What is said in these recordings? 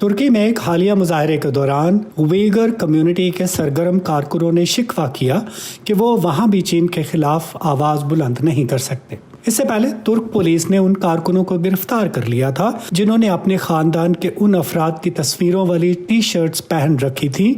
ترکی میں ایک حالیہ مظاہرے کے دوران ویگر کمیونٹی کے سرگرم کارکنوں نے شکوہ کیا کہ وہ وہاں بھی چین کے خلاف آواز بلند نہیں کر سکتے۔ اس سے پہلے ترک پولیس نے ان کارکنوں کو گرفتار کر لیا تھا جنہوں نے اپنے خاندان کے ان افراد کی تصویروں والی ٹی شرٹس پہن رکھی تھی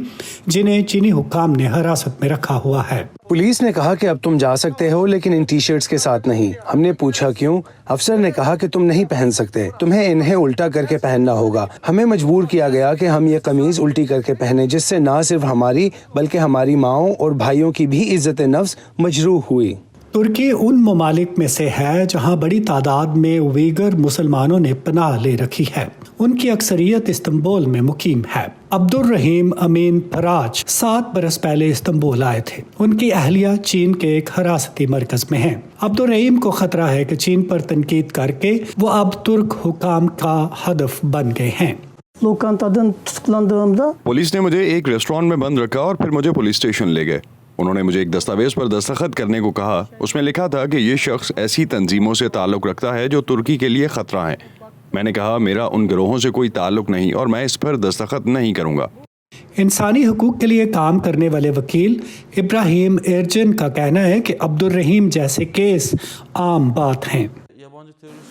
جنہیں چینی حکام نے حراست میں رکھا ہوا ہے۔ پولیس نے کہا کہ اب تم جا سکتے ہو لیکن ان ٹی شرٹس کے ساتھ نہیں۔ ہم نے پوچھا کیوں؟ افسر نے کہا کہ تم نہیں پہن سکتے، تمہیں انہیں الٹا کر کے پہننا ہوگا۔ ہمیں مجبور کیا گیا کہ ہم یہ قمیض الٹی کر کے پہنے، جس سے نہ صرف ہماری بلکہ ہماری ماؤں اور بھائیوں کی بھی عزت نفس مجروح ہوئی۔ ترکی ان ممالک میں سے ہے جہاں بڑی تعداد میں ویگر مسلمانوں نے پناہ لے رکھی ہے۔ ان کی اکثریت استنبول میں مقیم ہے۔ عبدالرحیم امین فراج 7 برس پہلے استنبول آئے تھے۔ ان کی اہلیہ چین کے ایک حراستی مرکز میں ہیں۔ عبدالرحیم کو خطرہ ہے کہ چین پر تنقید کر کے وہ اب ترک حکام کا ہدف بن گئے ہیں۔ پولیس نے مجھے ایک ریسٹورانٹ میں بند رکھا اور پھر مجھے پولیس اسٹیشن لے گئے۔ انہوں نے مجھے ایک دستاویز پر دستخط کرنے کو کہا۔ اس میں لکھا تھا کہ یہ شخص ایسی تنظیموں سے تعلق رکھتا ہے جو ترکی کے لیے خطرہ ہیں۔ میں نے کہا میرا ان گروہوں سے کوئی تعلق نہیں اور میں اس پر دستخط نہیں کروں گا۔ انسانی حقوق کے لیے کام کرنے والے وکیل ابراہیم ایرجن کا کہنا ہے کہ عبدالرحیم جیسے کیس عام بات ہیں۔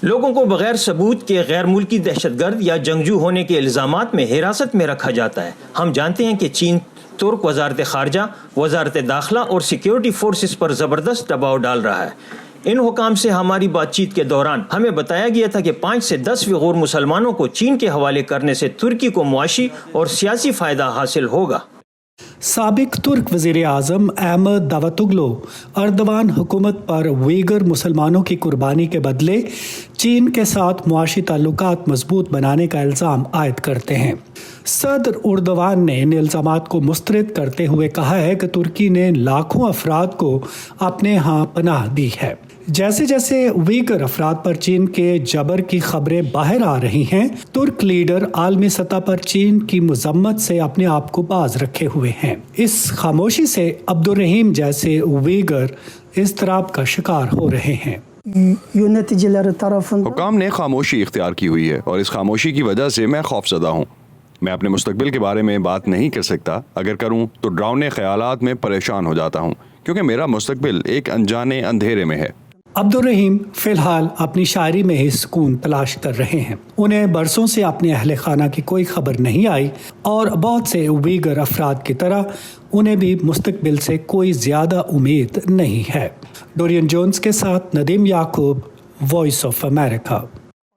لوگوں کو بغیر ثبوت کے غیر ملکی دہشت گرد یا جنگجو ہونے کے الزامات میں حراست میں رکھا جاتا ہے۔ ہم جانتے ہیں کہ چین ترک وزارت خارجہ، وزارت داخلہ اور سیکیورٹی فورسز پر زبردست دباؤ ڈال رہا ہے۔ ان حکام سے ہماری بات چیت کے دوران ہمیں بتایا گیا تھا کہ 5 سے 10 ویغور مسلمانوں کو چین کے حوالے کرنے سے ترکی کو معاشی اور سیاسی فائدہ حاصل ہوگا۔ سابق ترک وزیر اعظم احمد داوتوگلو اردوان حکومت پر ویگر مسلمانوں کی قربانی کے بدلے چین کے ساتھ معاشی تعلقات مضبوط بنانے کا الزام عائد کرتے ہیں۔ صدر اردوان نے ان الزامات کو مسترد کرتے ہوئے کہا ہے کہ ترکی نے لاکھوں افراد کو اپنے ہاں پناہ دی ہے۔ جیسے جیسے ویگر افراد پر چین کے جبر کی خبریں باہر آ رہی ہیں، ترک لیڈر عالمی سطح پر چین کی مذمت سے اپنے آپ کو باز رکھے ہوئے ہیں۔ اس خاموشی سے عبدالرحیم جیسے ویگر اضطراب کا شکار ہو رہے ہیں۔ حکام نے خاموشی اختیار کی ہوئی ہے اور اس خاموشی کی وجہ سے میں خوفزدہ ہوں۔ میں اپنے مستقبل کے بارے میں بات نہیں کر سکتا۔ اگر کروں تو ڈراؤنے خیالات میں پریشان ہو جاتا ہوں کیونکہ میرا مستقبل ایک انجانے اندھیرے میں ہے۔ عبدالرحیم فی الحال اپنی شاعری میں ہی سکون تلاش کر رہے ہیں۔ انہیں برسوں سے اپنے اہل خانہ کی کوئی خبر نہیں آئی اور بہت سے ویگر افراد کی طرح انہیں بھی مستقبل سے کوئی زیادہ امید نہیں ہے۔ ڈورین جونز کے ساتھ ندیم یعقوب، وائس آف امریکہ۔